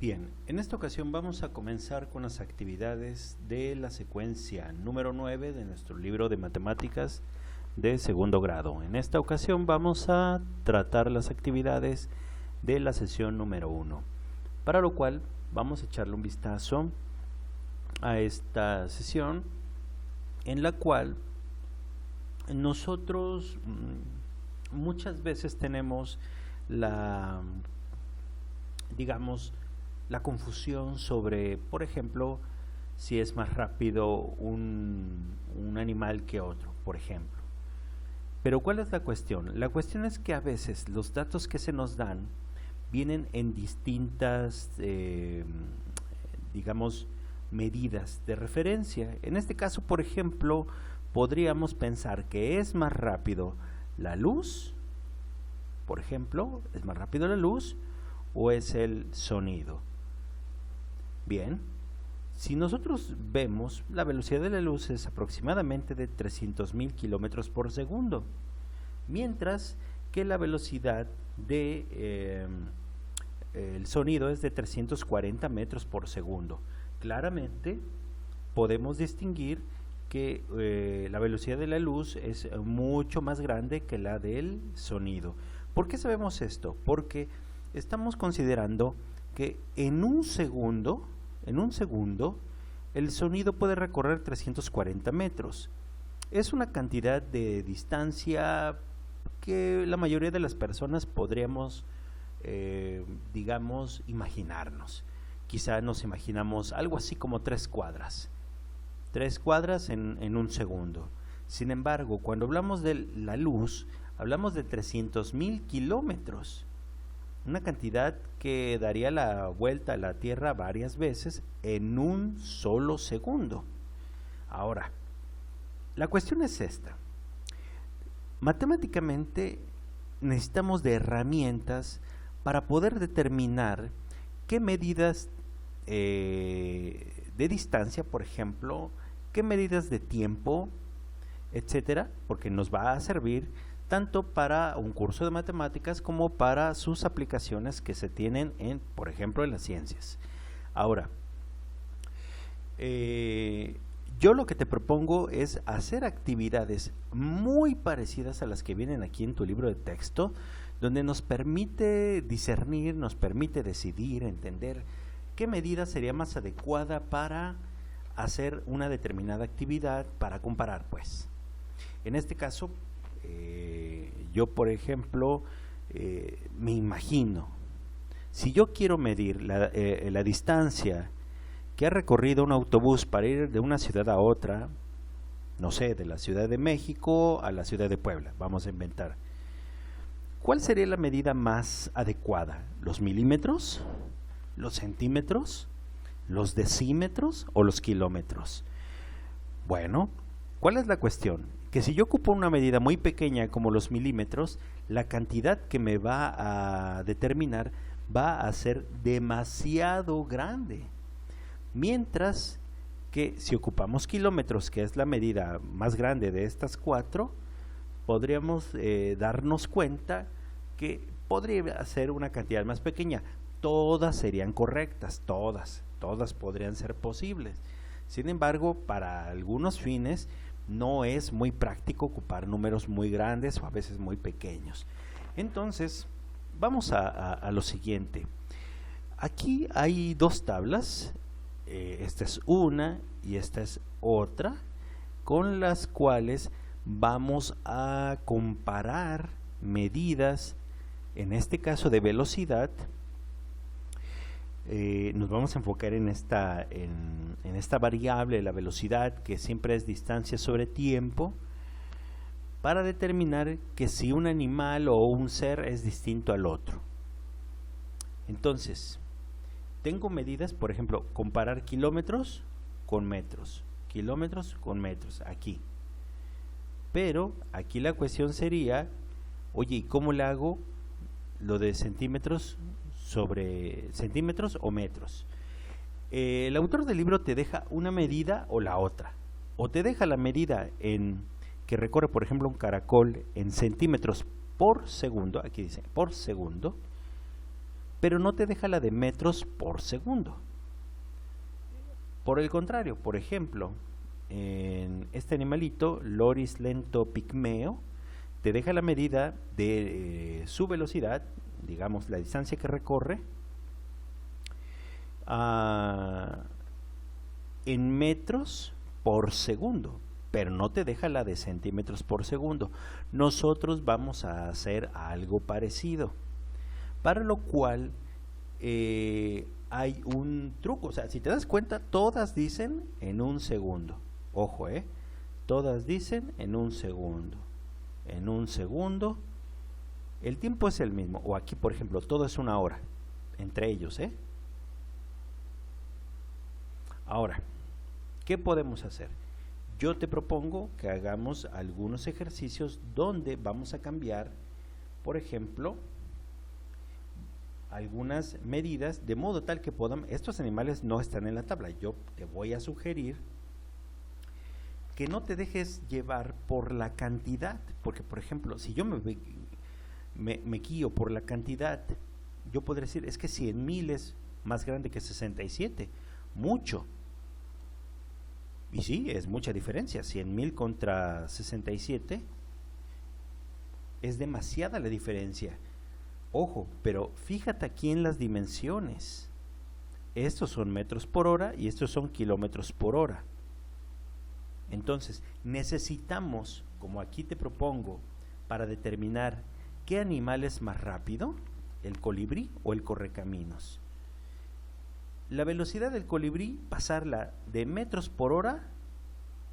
Bien, en esta ocasión vamos a comenzar con las actividades de la secuencia número 9 de nuestro libro de matemáticas de segundo grado. En esta ocasión vamos a tratar las actividades de la sesión número 1, para lo cual vamos a echarle un vistazo a esta sesión en la cual nosotros muchas veces tenemos la confusión sobre, por ejemplo, si es más rápido un animal que otro, por ejemplo. Pero ¿cuál es la cuestión? La cuestión es que a veces los datos que se nos dan vienen en distintas, medidas de referencia. En este caso, por ejemplo, podríamos pensar que es más rápido la luz, por ejemplo, es más rápido la luz o es el sonido. Bien, si nosotros vemos, la velocidad de la luz es aproximadamente de 300.000 kilómetros por segundo, mientras que la velocidad de el sonido es de 340 metros por segundo. Claramente podemos distinguir que la velocidad de la luz es mucho más grande que la del sonido. ¿Por qué sabemos esto? Porque estamos considerando que en un segundo el sonido puede recorrer 340 metros. Es una cantidad de distancia que la mayoría de las personas podríamos, imaginarnos. Quizá nos imaginamos algo así como 3 cuadras. 3 cuadras en un segundo. Sin embargo, cuando hablamos de la luz, hablamos de 300.000 kilómetros. Una cantidad que daría la vuelta a la Tierra varias veces en un solo segundo. Ahora, la cuestión es esta. Matemáticamente necesitamos de herramientas para poder determinar qué medidas de distancia, por ejemplo, qué medidas de tiempo, etcétera, porque nos va a servir tanto para un curso de matemáticas como para sus aplicaciones que se tienen por ejemplo, en las ciencias. Ahora, yo lo que te propongo es hacer actividades muy parecidas a las que vienen aquí en tu libro de texto, donde nos permite discernir, nos permite decidir, entender qué medida sería más adecuada para hacer una determinada actividad, para comparar, pues. En este caso, yo, por ejemplo, me imagino, si yo quiero medir la distancia que ha recorrido un autobús para ir de una ciudad a otra, no sé, de la Ciudad de México a la Ciudad de Puebla, vamos a inventar, ¿cuál sería la medida más adecuada? ¿Los milímetros? ¿Los centímetros? ¿Los decímetros o los kilómetros? Bueno, ¿cuál es la cuestión? Que si yo ocupo una medida muy pequeña como los milímetros, la cantidad que me va a determinar va a ser demasiado grande. Mientras que si ocupamos kilómetros, que es la medida más grande de estas 4, podríamos darnos cuenta que podría ser una cantidad más pequeña. Todas serían correctas, todas podrían ser posibles. Sin embargo, para algunos fines no es muy práctico ocupar números muy grandes o a veces muy pequeños. Entonces, vamos a lo siguiente. Aquí hay 2 tablas, esta es una y esta es otra, con las cuales vamos a comparar medidas, en este caso de velocidad. Nos vamos a enfocar en esta variable, la velocidad, que siempre es distancia sobre tiempo, para determinar que si un animal o un ser es distinto al otro. Entonces, tengo medidas, por ejemplo, comparar kilómetros con metros, aquí. Pero aquí la cuestión sería, oye, ¿y cómo le hago lo de centímetros sobre centímetros o metros? El autor del libro te deja una medida o la otra, o te deja la medida que recorre, por ejemplo, un caracol en centímetros por segundo, aquí dice por segundo, pero no te deja la de metros por segundo. Por el contrario, por ejemplo, en este animalito, Loris lento pigmeo, te deja la medida de su velocidad, digamos la distancia que recorre, en metros por segundo, pero no te deja la de centímetros por segundo. Nosotros vamos a hacer algo parecido, para lo cual hay un truco. O sea, si te das cuenta, todas dicen en un segundo. Ojo, todas dicen en un segundo. En un segundo. El tiempo es el mismo. O aquí, por ejemplo, todo es una hora. Entre ellos, Ahora, ¿qué podemos hacer? Yo te propongo que hagamos algunos ejercicios donde vamos a cambiar, por ejemplo, algunas medidas, de modo tal que podamos, estos animales no están en la tabla. Yo te voy a sugerir que no te dejes llevar por la cantidad, porque por ejemplo, si yo me guío por la cantidad, yo podría decir, es que 100,000 es más grande que 67, mucho. Y sí, es mucha diferencia, 100,000 contra 67, es demasiada la diferencia. Ojo, pero fíjate aquí en las dimensiones. Estos son metros por hora y estos son kilómetros por hora. Entonces, necesitamos, como aquí te propongo, para determinar qué animal es más rápido, el colibrí o el correcaminos. La velocidad del colibrí, pasarla de metros por hora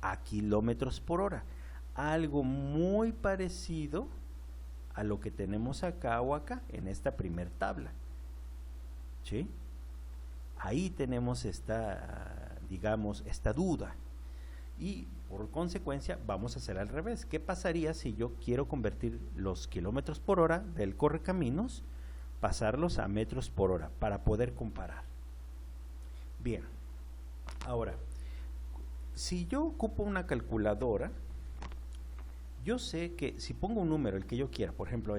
a kilómetros por hora. Algo muy parecido a lo que tenemos acá o acá, en esta primer tabla. ¿Sí? Ahí tenemos esta, digamos, esta duda. Y por consecuencia vamos a hacer al revés. ¿Qué pasaría si yo quiero convertir los kilómetros por hora del correcaminos, pasarlos a metros por hora, para poder comparar? Bien, ahora, si yo ocupo una calculadora, yo sé que si pongo un número, el que yo quiera, por ejemplo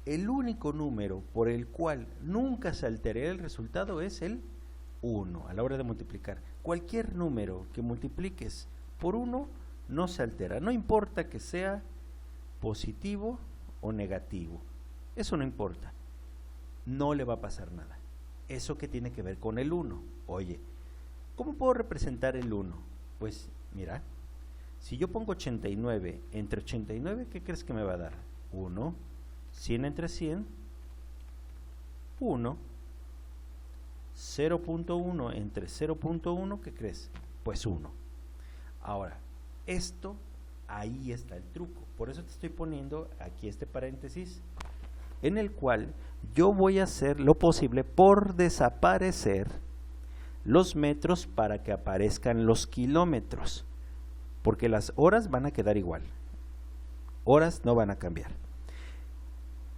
el único número por el cual nunca se alteraría el resultado es el 1 a la hora de multiplicar. Cualquier número que multipliques por 1 no se altera, no importa que sea positivo o negativo, eso no importa, no le va a pasar nada. Eso que tiene que ver con el 1. Oye, ¿cómo puedo representar el 1? Pues mira, si yo pongo 89 entre 89, ¿qué crees que me va a dar? 1. 100 entre 100, 1. 0.1 entre 0.1, ¿qué crees? Pues 1. Ahora, esto, ahí está el truco. Por eso te estoy poniendo aquí este paréntesis, en el cual yo voy a hacer lo posible por desaparecer los metros para que aparezcan los kilómetros, porque las horas van a quedar igual, horas no van a cambiar.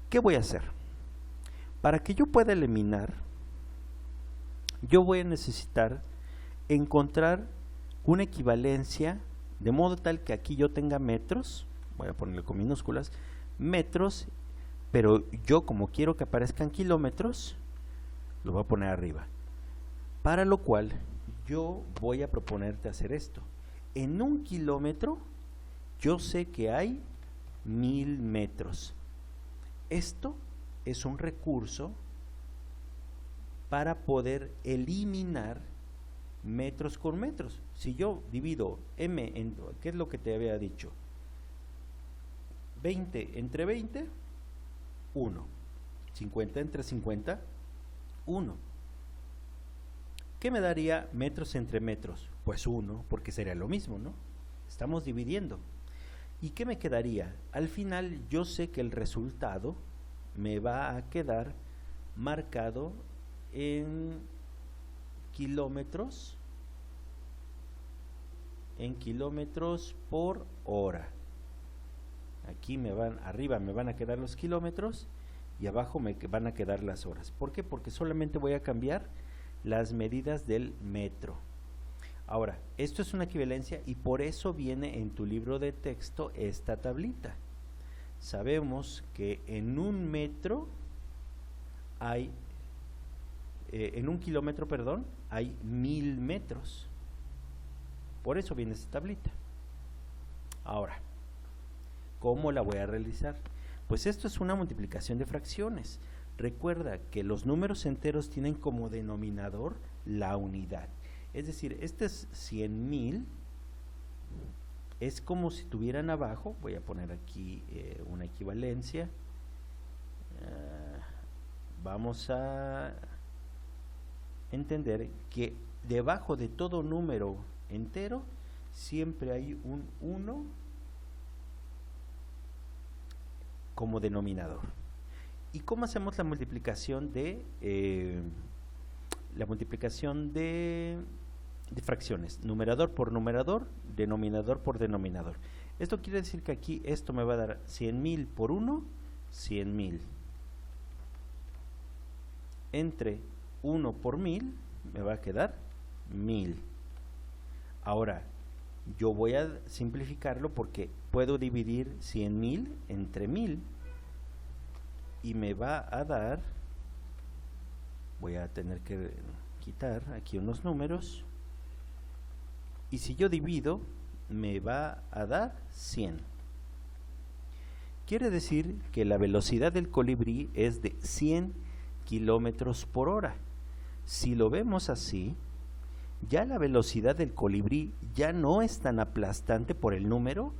¿Qué voy a hacer? Para que yo pueda eliminar, yo voy a necesitar encontrar una equivalencia, de modo tal que aquí yo tenga metros, voy a ponerle con minúsculas, metros, pero yo como quiero que aparezcan kilómetros, lo voy a poner arriba. Para lo cual yo voy a proponerte hacer esto. En un kilómetro yo sé que hay 1000 metros. Esto es un recurso para poder eliminar metros con metros. Si yo divido m en, ¿qué es lo que te había dicho? 20 entre 20, 1. 50 entre 50, 1. ¿Qué me daría metros entre metros? Pues 1, porque sería lo mismo, ¿no? Estamos dividiendo. ¿Y qué me quedaría? Al final yo sé que el resultado me va a quedar marcado en kilómetros por hora. Aquí arriba me van a quedar los kilómetros y abajo me van a quedar las horas. ¿Por qué? Porque solamente voy a cambiar las medidas del metro. Ahora, esto es una equivalencia y por eso viene en tu libro de texto esta tablita. Sabemos que en un metro hay, en 1 kilómetro, perdón, hay 1000 metros. Por eso viene esta tablita. Ahora, ¿cómo la voy a realizar? Pues esto es una multiplicación de fracciones. Recuerda que los números enteros tienen como denominador la unidad. Es decir, este es 100,000. Es como si tuvieran abajo, voy a poner aquí una equivalencia. Vamos a entender que debajo de todo número entero siempre hay un 1 como denominador. ¿Y cómo hacemos la multiplicación de fracciones? Numerador por numerador, denominador por denominador. Esto quiere decir que aquí esto me va a dar 100,000 por 1, 100,000. Entre 1 por 1000 me va a quedar 1000. Ahora, yo voy a simplificarlo porque puedo dividir 100,000 entre 1000 y me va a dar, voy a tener que quitar aquí unos números, y si yo divido me va a dar 100. Quiere decir que la velocidad del colibrí es de 100 kilómetros por hora. Si lo vemos así, ya la velocidad del colibrí ya no es tan aplastante por el número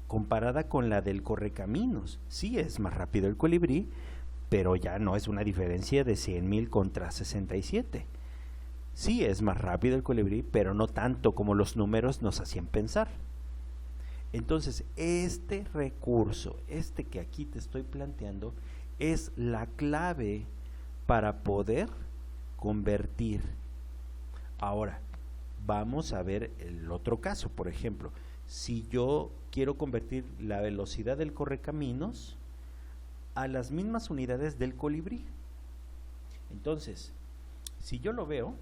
comparada con la del correcaminos. Sí es más rápido el colibrí, pero ya no es una diferencia de 100,000 contra 67. Sí es más rápido el colibrí, pero no tanto como los números nos hacían pensar. Entonces, este recurso, este que aquí te estoy planteando, es la clave para poder convertir. Ahora, vamos a ver el otro caso. Por ejemplo, si yo quiero convertir la velocidad del correcaminos a las mismas unidades del colibrí. Entonces, si yo lo veo,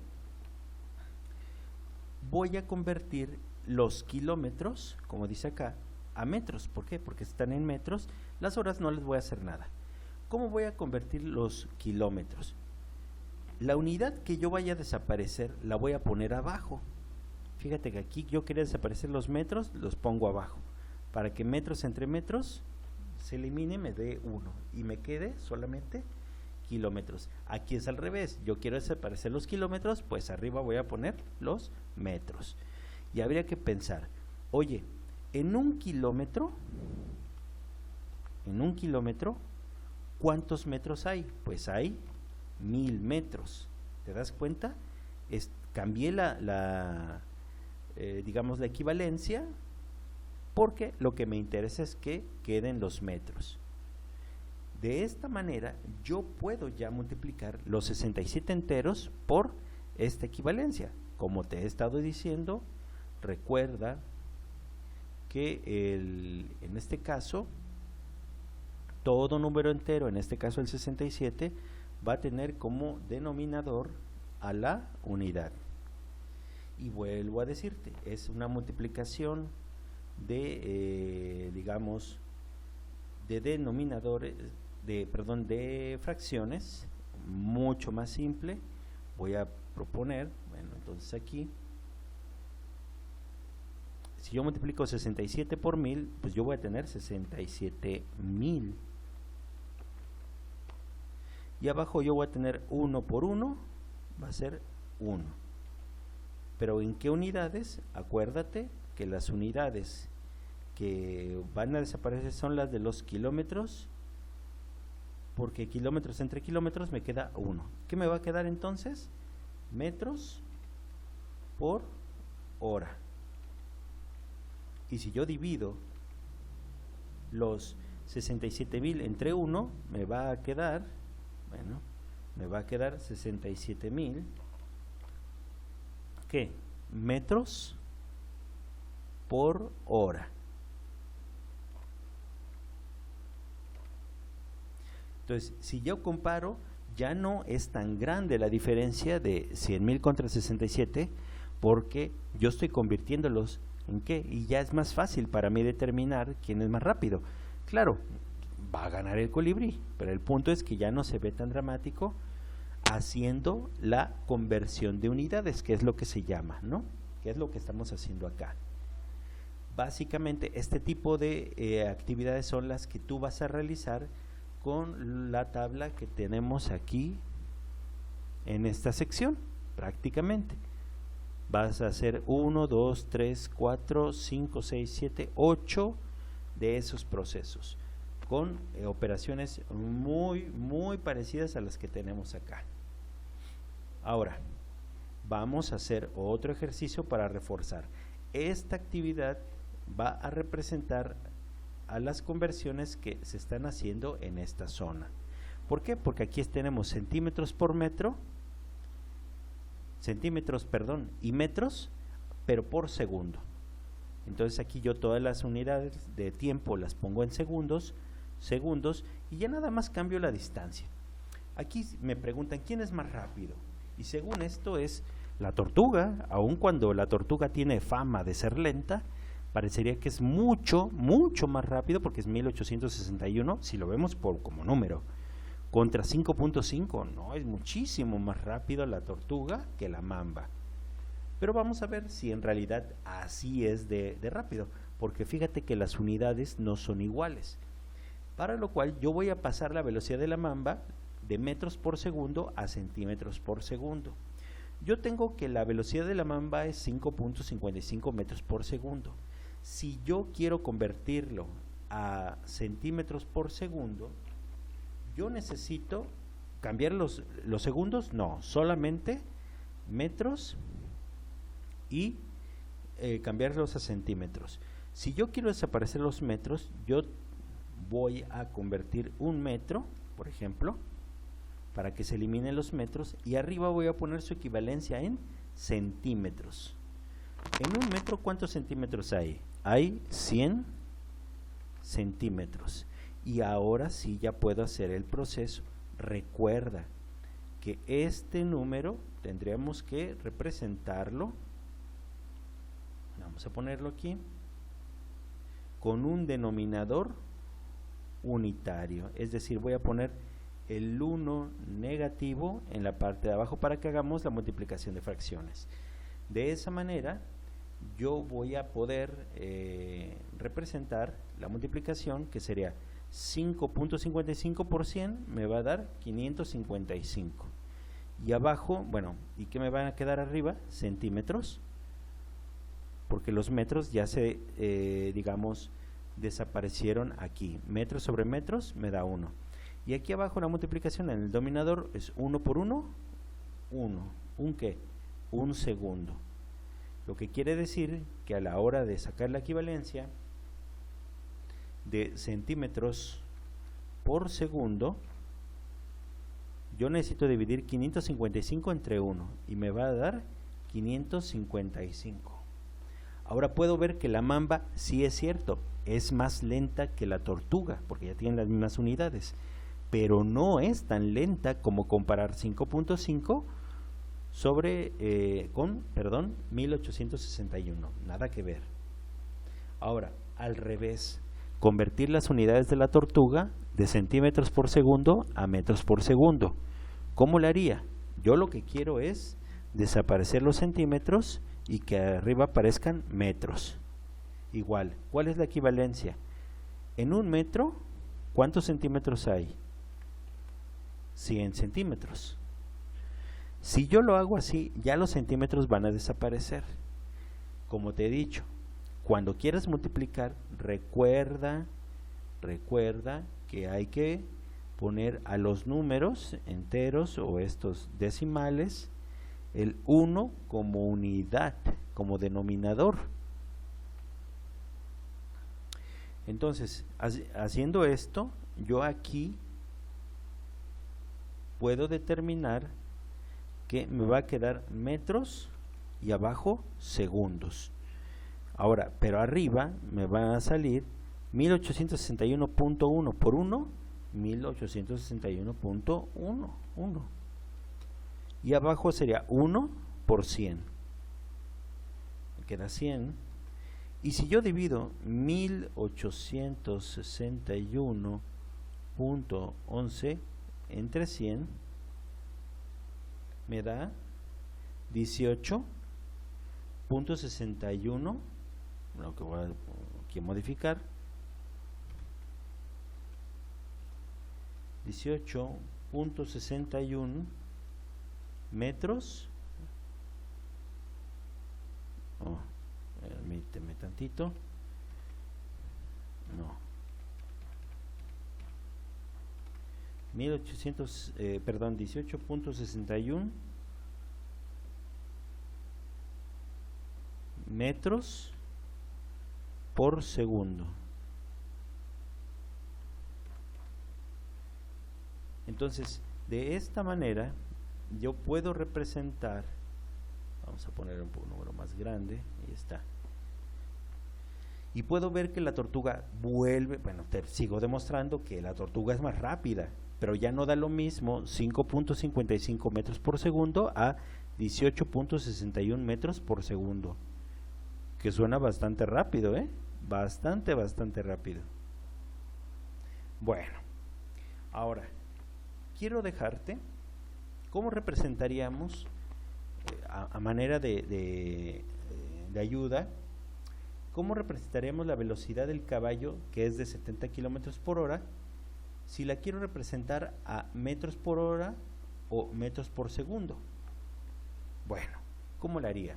voy a convertir los kilómetros, como dice acá, a metros. ¿Por qué? Porque están en metros. Las horas no les voy a hacer nada. ¿Cómo voy a convertir los kilómetros? La unidad que yo vaya a desaparecer la voy a poner abajo. Fíjate que aquí yo quería desaparecer los metros, los pongo abajo. Para que metros entre metros se elimine, me dé 1 y me quede solamente kilómetros. Aquí es al revés, yo quiero desaparecer los kilómetros, pues arriba voy a poner los metros. Y habría que pensar, oye, en un kilómetro, ¿cuántos metros hay? Pues hay 1000 metros. ¿Te das cuenta? Cambié digamos la equivalencia, porque lo que me interesa es que queden los metros. De esta manera yo puedo ya multiplicar los 67 enteros por esta equivalencia. Como te he estado diciendo, recuerda que en este caso todo número entero, en este caso el 67, va a tener como denominador a la unidad. Y vuelvo a decirte, es una multiplicación de, digamos, de denominadores, de fracciones, mucho más simple. Voy a proponer, bueno, entonces aquí, si yo multiplico 67 por 1000, pues yo voy a tener 67,000. Y abajo yo voy a tener 1 por 1, va a ser 1. Pero ¿en qué unidades? Acuérdate que las unidades que van a desaparecer son las de los kilómetros, porque kilómetros entre kilómetros me queda 1. ¿Qué me va a quedar entonces? Metros por hora. Y si yo divido los 67,000 entre 1, me va a quedar, bueno, me va a quedar 67,000, ¿qué? Metros por hora. Entonces, si yo comparo, ya no es tan grande la diferencia de 100,000 contra 67, porque yo estoy convirtiéndolos en qué, y ya es más fácil para mí determinar quién es más rápido. Claro, va a ganar el colibrí, pero el punto es que ya no se ve tan dramático haciendo la conversión de unidades, que es lo que se llama, ¿no? Que es lo que estamos haciendo acá. Básicamente este tipo de actividades son las que tú vas a realizar con la tabla que tenemos aquí en esta sección, prácticamente. Vas a hacer 1, 2, 3, 4, 5, 6, 7, 8 de esos procesos, con operaciones muy parecidas a las que tenemos acá. Ahora, vamos a hacer otro ejercicio para reforzar. Esta actividad va a representar a las conversiones que se están haciendo en esta zona. ¿Por qué? Porque aquí tenemos centímetros por metro, y metros, pero por segundo. Entonces aquí yo todas las unidades de tiempo las pongo en segundos, y ya nada más cambio la distancia. Aquí me preguntan quién es más rápido, y según esto es la tortuga. Aun cuando la tortuga tiene fama de ser lenta, parecería que es mucho más rápido, porque es 1861 si lo vemos como número, contra 5.5, no, es muchísimo más rápido la tortuga que la mamba. Pero vamos a ver si en realidad así es de rápido, porque fíjate que las unidades no son iguales. Para lo cual yo voy a pasar la velocidad de la mamba de metros por segundo a centímetros por segundo. Yo tengo que la velocidad de la mamba es 5.55 metros por segundo. Si yo quiero convertirlo a centímetros por segundo, yo necesito cambiar los segundos, no, solamente metros y cambiarlos a centímetros. Si yo quiero desaparecer los metros, yo voy a convertir un metro, por ejemplo, para que se eliminen los metros, y arriba voy a poner su equivalencia en centímetros. En un metro, ¿cuántos centímetros hay? Hay 100 centímetros. Y ahora sí ya puedo hacer el proceso. Recuerda que este número tendríamos que representarlo, vamos a ponerlo aquí, con un denominador unitario. Es decir, voy a poner el 1 negativo en la parte de abajo para que hagamos la multiplicación de fracciones. De esa manera yo voy a poder representar la multiplicación, que sería 5.55 por 100 me va a dar 555. Y abajo, bueno, ¿y qué me van a quedar arriba? Centímetros, porque los metros ya se, digamos, desaparecieron aquí. Metros sobre metros me da 1. Y aquí abajo la multiplicación en el denominador es 1 por 1, 1. ¿Un qué? Un segundo. Lo que quiere decir que a la hora de sacar la equivalencia de centímetros por segundo, yo necesito dividir 555 entre 1 y me va a dar 555. Ahora puedo ver que la mamba, sí es cierto, es más lenta que la tortuga, porque ya tienen las mismas unidades, pero no es tan lenta como comparar 5.5 con 1861, nada que ver. Ahora, al revés, convertir las unidades de la tortuga de centímetros por segundo a metros por segundo. ¿Cómo lo haría? Yo lo que quiero es desaparecer los centímetros y que arriba aparezcan metros. Igual, ¿cuál es la equivalencia? En un metro, ¿cuántos centímetros hay? 100 centímetros. Si yo lo hago así, ya los centímetros van a desaparecer. Como te he dicho, cuando quieras multiplicar, recuerda que hay que poner a los números enteros o estos decimales el 1 como unidad, como denominador. Entonces, haciendo esto, yo aquí puedo determinar que me va a quedar metros y abajo segundos. Ahora, pero arriba me va a salir 1861.1 por 1, 1861.1. Y abajo sería 1 por 100. Me queda 100. Y si yo divido 1861 18.11 entre 100 me da 18.61, lo que voy a aquí modificar, 18.61 metros. Permíteme tantito. No. 1861 metros por segundo. Entonces, de esta manera yo puedo representar, vamos a poner un número más grande, ahí está, y puedo ver que la tortuga vuelve, bueno, te sigo demostrando que la tortuga es más rápida, pero ya no da lo mismo 5.55 metros por segundo a 18.61 metros por segundo, que suena bastante rápido, bastante rápido. Bueno, ahora quiero dejarte cómo representaríamos a manera de ayuda, cómo representaríamos la velocidad del caballo, que es de 70 kilómetros por hora, si la quiero representar a metros por hora o metros por segundo. Bueno, ¿cómo la haría?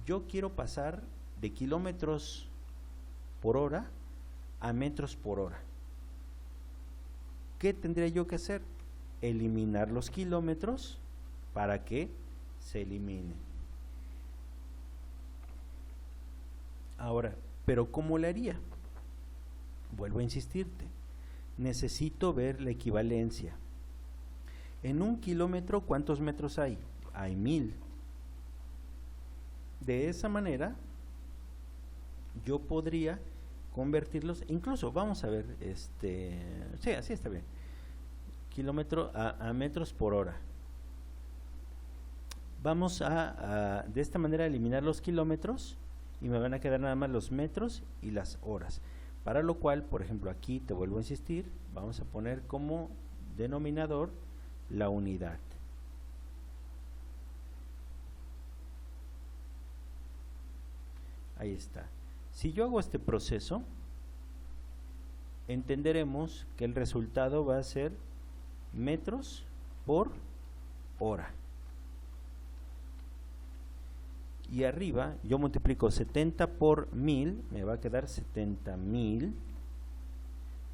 Yo quiero pasar de kilómetros por hora a metros por hora. ¿Qué tendría yo que hacer? Eliminar los kilómetros para que se elimine. Ahora, ¿pero cómo le haría? Vuelvo a insistirte, necesito ver la equivalencia. En 1 kilómetro, ¿cuántos metros hay? Hay 1000. De esa manera, yo podría convertirlos, incluso, vamos a ver, sí, así está bien, kilómetro a metros por hora. Vamos de esta manera eliminar los kilómetros y me van a quedar nada más los metros y las horas, para lo cual, por ejemplo, aquí te vuelvo a insistir, vamos a poner como denominador la unidad. Ahí está. Si yo hago este proceso, entenderemos que el resultado va a ser metros por hora. Y arriba yo multiplico 70 por 1000, me va a quedar 70.000.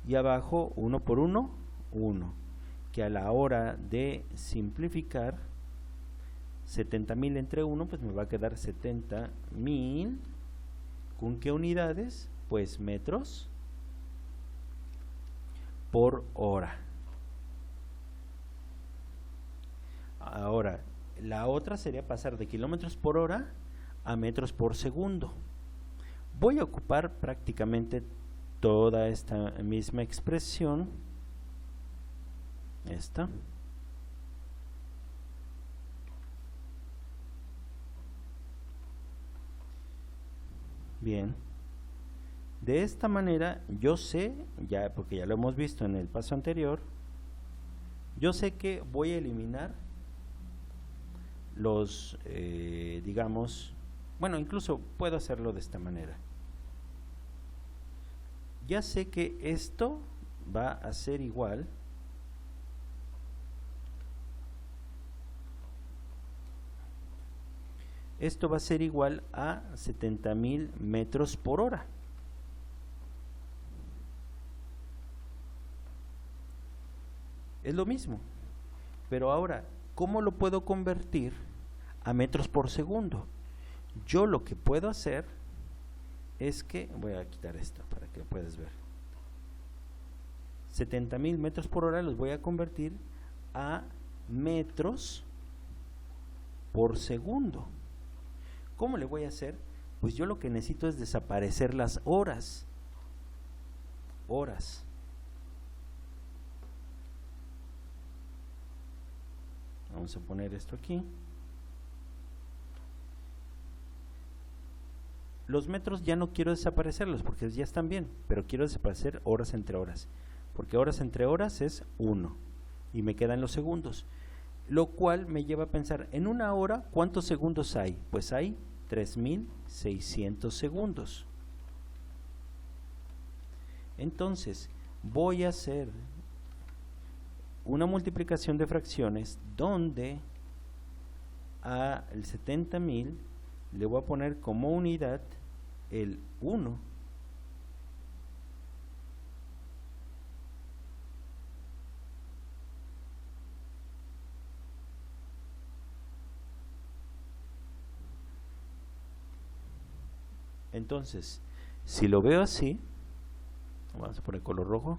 Y abajo 1 por 1, 1. Que a la hora de simplificar 70.000 entre 1, pues me va a quedar 70.000. ¿Con qué unidades? Pues metros por hora. Ahora, la otra sería pasar de kilómetros por hora a metros por segundo. Voy a ocupar prácticamente toda esta misma expresión, esta. Bien, de esta manera yo sé, ya porque ya lo hemos visto en el paso anterior, yo sé que voy a eliminar los, digamos, bueno, incluso puedo hacerlo de esta manera. Ya sé que esto va a ser igual a 70.000 metros por hora. Es lo mismo, pero ahora, ¿cómo lo puedo convertir a metros por segundo? Yo lo que puedo hacer es que, voy a quitar esto para que lo puedas ver, 70.000 metros por hora los voy a convertir a metros por segundo. ¿Cómo le voy a hacer? Pues yo lo que necesito es desaparecer las horas. Vamos a poner esto aquí. Los metros ya no quiero desaparecerlos porque ya están bien, pero quiero desaparecer horas entre horas. porque horas entre horas es 1 y me quedan los segundos, lo cual me lleva a pensar, en una hora, ¿cuántos segundos hay? Pues hay 3600 segundos. Entonces, voy a hacer una multiplicación de fracciones donde al 70,000 le voy a poner como unidad el 1. Entonces, si lo veo así, vamos a poner color rojo.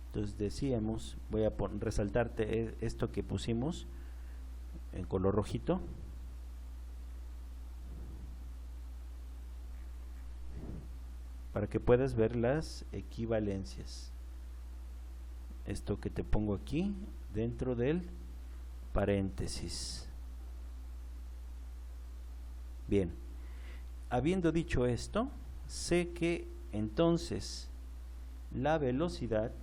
Entonces decíamos, voy a resaltarte esto que pusimos en color rojito. Para que puedas ver las equivalencias. Esto que te pongo aquí dentro del paréntesis. Bien, habiendo dicho esto, sé que entonces la velocidad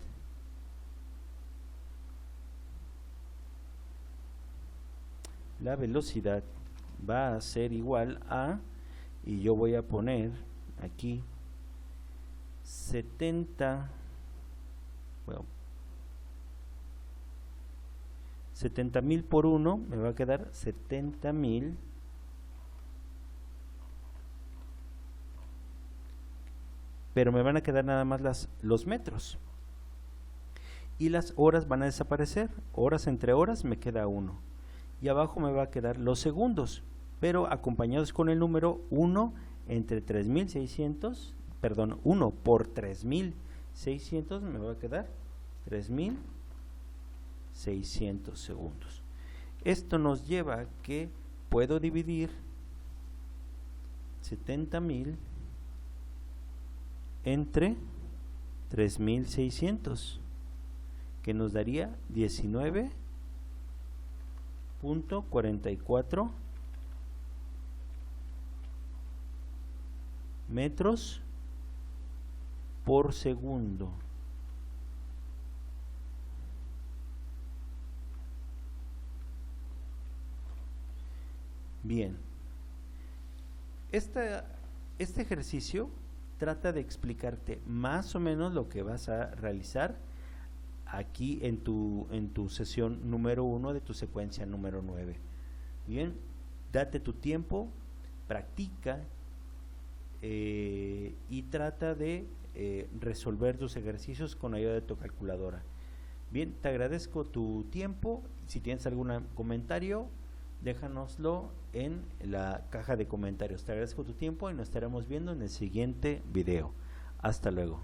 va a ser igual a, y yo voy a poner aquí 70,000 por 1, me va a quedar 70,000 pero me van a quedar nada más los metros y las horas van a desaparecer. Horas entre horas me queda 1 y abajo me va a quedar los segundos, pero acompañados con el número 1 entre 3600, perdón, 1 por 3600 me va a quedar 3600 segundos. Esto nos lleva a que puedo dividir 70,000 entre 3600, que nos daría 19.44 metros por segundo. Bien, este ejercicio trata de explicarte más o menos lo que vas a realizar aquí en tu sesión número 1 de tu secuencia número 9. Bien, date tu tiempo, practica y trata de resolver tus ejercicios con ayuda de tu calculadora. Bien, te agradezco tu tiempo. Si tienes algún comentario, déjanoslo en la caja de comentarios. Te agradezco tu tiempo y nos estaremos viendo en el siguiente video. Hasta luego.